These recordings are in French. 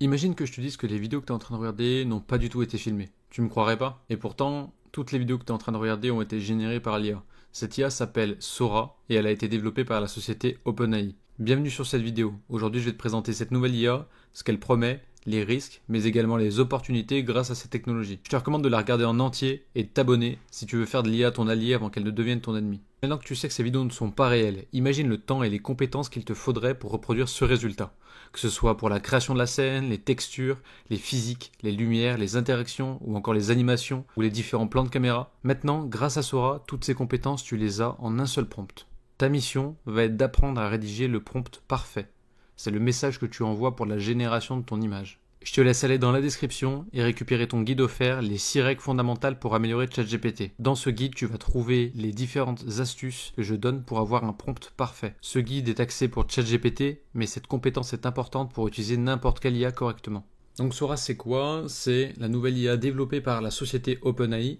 Imagine que je te dise que les vidéos que tu es en train de regarder n'ont pas du tout été filmées. Tu me croirais pas? Et pourtant, toutes les vidéos que tu es en train de regarder ont été générées par l'IA. Cette IA s'appelle Sora et elle a été développée par la société OpenAI. Bienvenue sur cette vidéo. Aujourd'hui, je vais te présenter cette nouvelle IA, ce qu'elle promet, les risques, mais également les opportunités grâce à cette technologie. Je te recommande de la regarder en entier et de t'abonner si tu veux faire de l'IA ton allié avant qu'elle ne devienne ton ennemi. Maintenant que tu sais que ces vidéos ne sont pas réelles, imagine le temps et les compétences qu'il te faudrait pour reproduire ce résultat. Que ce soit pour la création de la scène, les textures, les physiques, les lumières, les interactions ou encore les animations ou les différents plans de caméra. Maintenant, grâce à Sora, toutes ces compétences, tu les as en un seul prompt. Ta mission va être d'apprendre à rédiger le prompt parfait. C'est le message que tu envoies pour la génération de ton image. Je te laisse aller dans la description et récupérer ton guide offert, les 6 règles fondamentales pour améliorer ChatGPT. Dans ce guide, tu vas trouver les différentes astuces que je donne pour avoir un prompt parfait. Ce guide est axé pour ChatGPT, mais cette compétence est importante pour utiliser n'importe quelle IA correctement. Donc Sora, c'est quoi? C'est la nouvelle IA développée par la société OpenAI.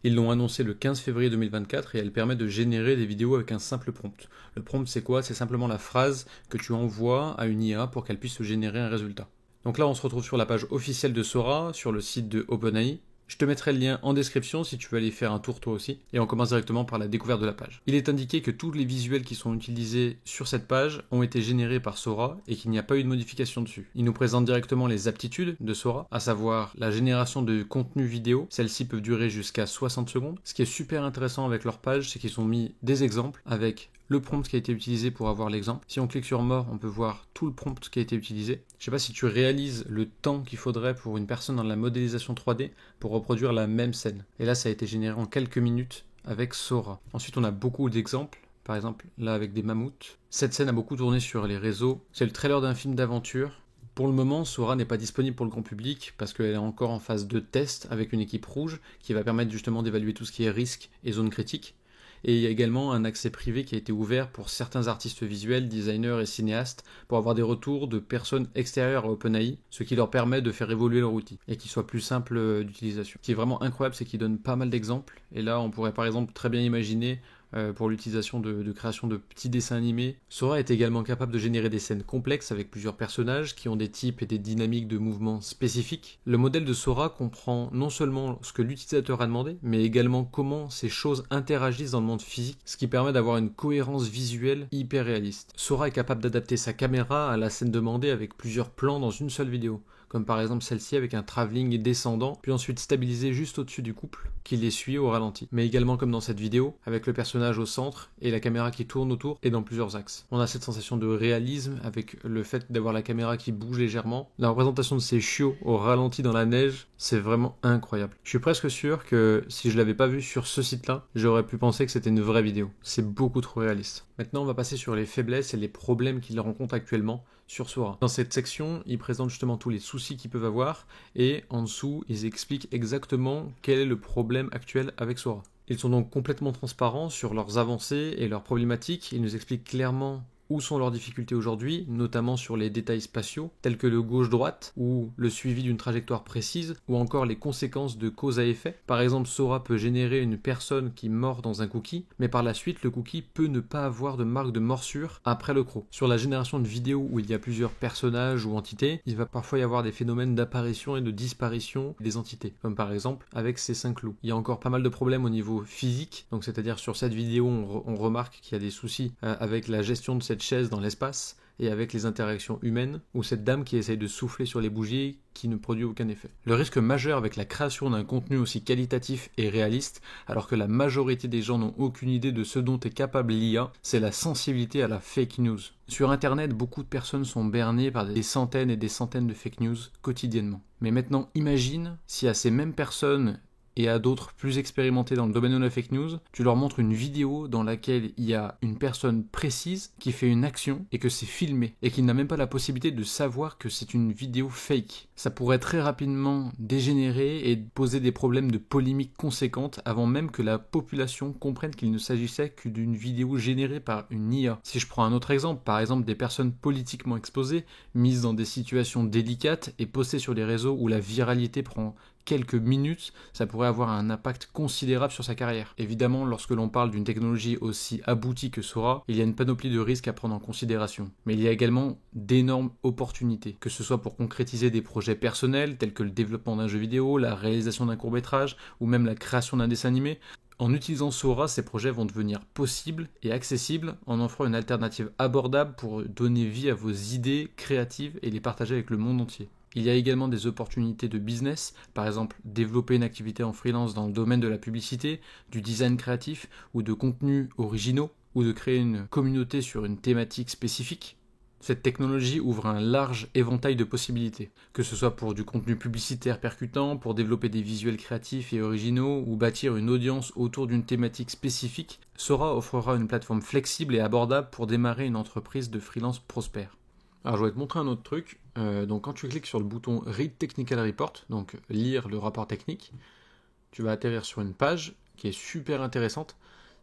Ils l'ont annoncé le 15 février 2024 et elle permet de générer des vidéos avec un simple prompt. Le prompt, c'est quoi? C'est simplement la phrase que tu envoies à une IA pour qu'elle puisse générer un résultat. Donc là, on se retrouve sur la page officielle de Sora, sur le site de OpenAI. Je te mettrai le lien en description si tu veux aller faire un tour toi aussi. Et on commence directement par la découverte de la page. Il est indiqué que tous les visuels qui sont utilisés sur cette page ont été générés par Sora et qu'il n'y a pas eu de modification dessus. Il nous présente directement les aptitudes de Sora, à savoir la génération de contenu vidéo. Celles-ci peuvent durer jusqu'à 60 secondes. Ce qui est super intéressant avec leur page, c'est qu'ils ont mis des exemples avec le prompt qui a été utilisé pour avoir l'exemple. Si on clique sur More, on peut voir tout le prompt qui a été utilisé. Je sais pas si tu réalises le temps qu'il faudrait pour une personne dans la modélisation 3D pour reproduire la même scène. Et là, ça a été généré en quelques minutes avec Sora. Ensuite, on a beaucoup d'exemples. Par exemple, là avec des mammouths. Cette scène a beaucoup tourné sur les réseaux. C'est le trailer d'un film d'aventure. Pour le moment, Sora n'est pas disponible pour le grand public parce qu'elle est encore en phase de test avec une équipe rouge qui va permettre justement d'évaluer tout ce qui est risque et zone critique. Et il y a également un accès privé qui a été ouvert pour certains artistes visuels, designers et cinéastes pour avoir des retours de personnes extérieures à OpenAI, ce qui leur permet de faire évoluer leur outil et qu'il soit plus simple d'utilisation. Ce qui est vraiment incroyable, c'est qu'il donne pas mal d'exemples. Et là, on pourrait par exemple très bien imaginer pour l'utilisation de création de petits dessins animés. Sora est également capable de générer des scènes complexes avec plusieurs personnages qui ont des types et des dynamiques de mouvements spécifiques. Le modèle de Sora comprend non seulement ce que l'utilisateur a demandé, mais également comment ces choses interagissent dans le monde physique, ce qui permet d'avoir une cohérence visuelle hyper réaliste. Sora est capable d'adapter sa caméra à la scène demandée avec plusieurs plans dans une seule vidéo, comme par exemple celle-ci avec un travelling descendant, puis ensuite stabilisé juste au-dessus du couple, qui les suit au ralenti. Mais également comme dans cette vidéo, avec le personnage au centre et la caméra qui tourne autour et dans plusieurs axes. On a cette sensation de réalisme avec le fait d'avoir la caméra qui bouge légèrement. La représentation de ces chiots au ralenti dans la neige, c'est vraiment incroyable. Je suis presque sûr que si je l'avais pas vu sur ce site-là, j'aurais pu penser que c'était une vraie vidéo. C'est beaucoup trop réaliste. Maintenant, on va passer sur les faiblesses et les problèmes qu'il rencontre actuellement sur Sora. Dans cette section, ils présentent justement tous les soucis qu'ils peuvent avoir et en dessous, ils expliquent exactement quel est le problème actuel avec Sora. Ils sont donc complètement transparents sur leurs avancées et leurs problématiques. Ils nous expliquent clairement où sont leurs difficultés aujourd'hui, notamment sur les détails spatiaux, tels que le gauche-droite, ou le suivi d'une trajectoire précise, ou encore les conséquences de cause à effet. Par exemple, Sora peut générer une personne qui mord dans un cookie, mais par la suite, le cookie peut ne pas avoir de marque de morsure après le croc. Sur la génération de vidéos où il y a plusieurs personnages ou entités, il va parfois y avoir des phénomènes d'apparition et de disparition des entités, comme par exemple avec ces 5 loups. Il y a encore pas mal de problèmes au niveau physique, donc c'est-à-dire sur cette vidéo, on remarque qu'il y a des soucis avec la gestion de cette chaise dans l'espace et avec les interactions humaines, ou cette dame qui essaye de souffler sur les bougies qui ne produit aucun effet. Le risque majeur avec la création d'un contenu aussi qualitatif et réaliste, alors que la majorité des gens n'ont aucune idée de ce dont est capable l'IA, c'est la sensibilité à la fake news. Sur Internet, beaucoup de personnes sont bernées par des centaines et des centaines de fake news quotidiennement. Mais maintenant, imagine si à ces mêmes personnes et à d'autres plus expérimentés dans le domaine de la fake news, tu leur montres une vidéo dans laquelle il y a une personne précise qui fait une action et que c'est filmé et qu'il n'a même pas la possibilité de savoir que c'est une vidéo fake. Ça pourrait très rapidement dégénérer et poser des problèmes de polémique conséquentes avant même que la population comprenne qu'il ne s'agissait que d'une vidéo générée par une IA. Si je prends un autre exemple, par exemple des personnes politiquement exposées, mises dans des situations délicates et postées sur les réseaux où la viralité prend quelques minutes, ça pourrait avoir un impact considérable sur sa carrière. Évidemment, lorsque l'on parle d'une technologie aussi aboutie que Sora, il y a une panoplie de risques à prendre en considération. Mais il y a également d'énormes opportunités, que ce soit pour concrétiser des projets personnels tels que le développement d'un jeu vidéo, la réalisation d'un court-métrage ou même la création d'un dessin animé. En utilisant Sora, ces projets vont devenir possibles et accessibles en offrant une alternative abordable pour donner vie à vos idées créatives et les partager avec le monde entier. Il y a également des opportunités de business, par exemple développer une activité en freelance dans le domaine de la publicité, du design créatif ou de contenus originaux, ou de créer une communauté sur une thématique spécifique. Cette technologie ouvre un large éventail de possibilités, que ce soit pour du contenu publicitaire percutant, pour développer des visuels créatifs et originaux, ou bâtir une audience autour d'une thématique spécifique. Sora offrira une plateforme flexible et abordable pour démarrer une entreprise de freelance prospère. Alors je vais te montrer un autre truc. Donc quand tu cliques sur le bouton Read Technical Report, donc lire le rapport technique, tu vas atterrir sur une page qui est super intéressante.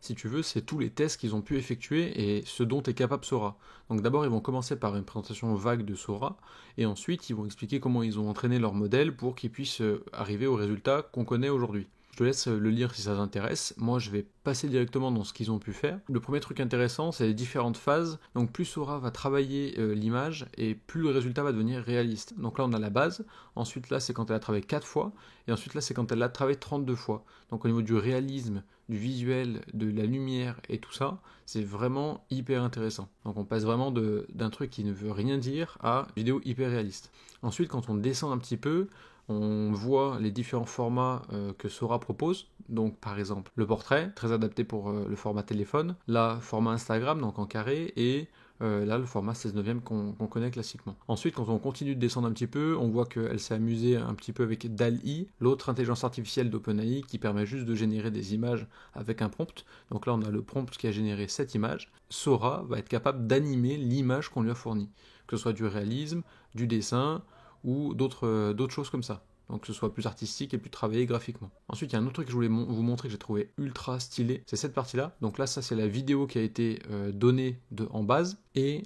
Si tu veux, c'est tous les tests qu'ils ont pu effectuer et ce dont est capable Sora. Donc d'abord, ils vont commencer par une présentation vague de Sora, et ensuite, ils vont expliquer comment ils ont entraîné leur modèle pour qu'ils puissent arriver au résultat qu'on connaît aujourd'hui. Je te laisse le lire si ça t'intéresse. Moi, je vais passer directement dans ce qu'ils ont pu faire. Le premier truc intéressant, c'est les différentes phases. Donc plus Sora va travailler l'image et plus le résultat va devenir réaliste. Donc là, on a la base. Ensuite, là, c'est quand elle a travaillé 4 fois. Et ensuite, là, c'est quand elle l'a travaillé 32 fois. Donc au niveau du réalisme, du visuel, de la lumière et tout ça, c'est vraiment hyper intéressant. Donc on passe vraiment d'un truc qui ne veut rien dire à une vidéo hyper réaliste. Ensuite, quand on descend un petit peu, on voit les différents formats que Sora propose. Donc par exemple le portrait, très adapté pour le format téléphone, là format Instagram, donc en carré, et là le format 16/9 qu'on connaît classiquement. Ensuite, quand on continue de descendre un petit peu, on voit qu'elle s'est amusée un petit peu avec DALL-E, l'autre intelligence artificielle d'OpenAI qui permet juste de générer des images avec un prompt. Donc là on a le prompt qui a généré cette image. Sora va être capable d'animer l'image qu'on lui a fournie, que ce soit du réalisme, du dessin, ou d'autres choses comme ça. Donc que ce soit plus artistique et plus travaillé graphiquement. Ensuite, il y a un autre truc que je voulais vous montrer que j'ai trouvé ultra stylé, c'est cette partie-là. Donc là, ça c'est la vidéo qui a été donnée en base, et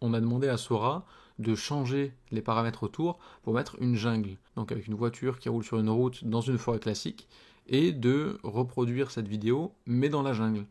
on a demandé à Sora de changer les paramètres autour pour mettre une jungle, donc avec une voiture qui roule sur une route dans une forêt classique, et de reproduire cette vidéo, mais dans la jungle.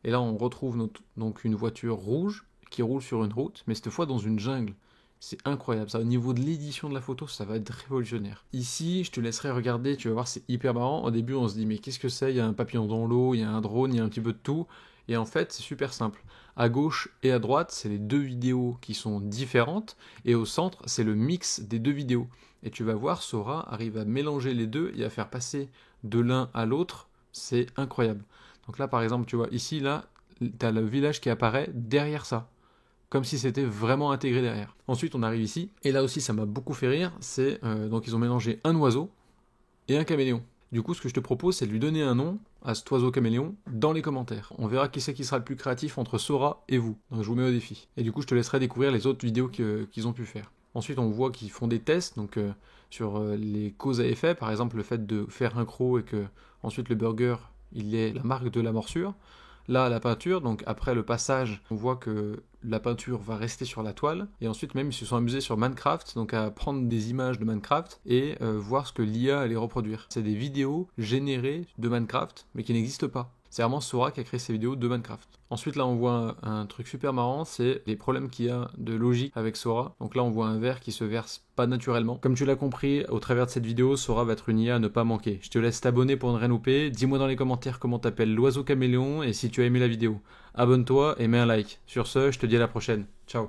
Et là, on retrouve donc une voiture rouge qui roule sur une route, mais cette fois dans une jungle. C'est incroyable, ça au niveau de l'édition de la photo, ça va être révolutionnaire. Ici, je te laisserai regarder, tu vas voir, c'est hyper marrant. Au début, on se dit, mais qu'est-ce que c'est? Il y a un papillon dans l'eau, il y a un drone, il y a un petit peu de tout. Et en fait, c'est super simple. À gauche et à droite, c'est les deux vidéos qui sont différentes. Et au centre, c'est le mix des deux vidéos. Et tu vas voir, Sora arrive à mélanger les deux et à faire passer de l'un à l'autre. C'est incroyable. Donc là, par exemple, tu vois, ici, là, tu as le village qui apparaît derrière ça, comme si c'était vraiment intégré derrière. Ensuite, on arrive ici, et là aussi, ça m'a beaucoup fait rire, c'est, donc ils ont mélangé un oiseau et un caméléon. Du coup, ce que je te propose, c'est de lui donner un nom à cet oiseau caméléon dans les commentaires. On verra qui c'est qui sera le plus créatif entre Sora et vous. Donc je vous mets au défi. Et du coup, je te laisserai découvrir les autres vidéos qu'ils ont pu faire. Ensuite, on voit qu'ils font des tests, donc sur les causes à effet, par exemple le fait de faire un croc et que ensuite le burger, il est la marque de la morsure. Là, la peinture, donc après le passage, on voit que la peinture va rester sur la toile. Et ensuite, même, ils se sont amusés sur Minecraft, donc à prendre des images de Minecraft et voir ce que l'IA allait reproduire. C'est des vidéos générées de Minecraft, mais qui n'existent pas. C'est vraiment Sora qui a créé ces vidéos de Minecraft. Ensuite, là, on voit un truc super marrant, c'est les problèmes qu'il y a de logique avec Sora. Donc là, on voit un verre qui se verse pas naturellement. Comme tu l'as compris, au travers de cette vidéo, Sora va être une IA à ne pas manquer. Je te laisse t'abonner pour ne rien louper. Dis-moi dans les commentaires comment t'appelles l'oiseau caméléon et si tu as aimé la vidéo. Abonne-toi et mets un like. Sur ce, je te dis à la prochaine. Ciao.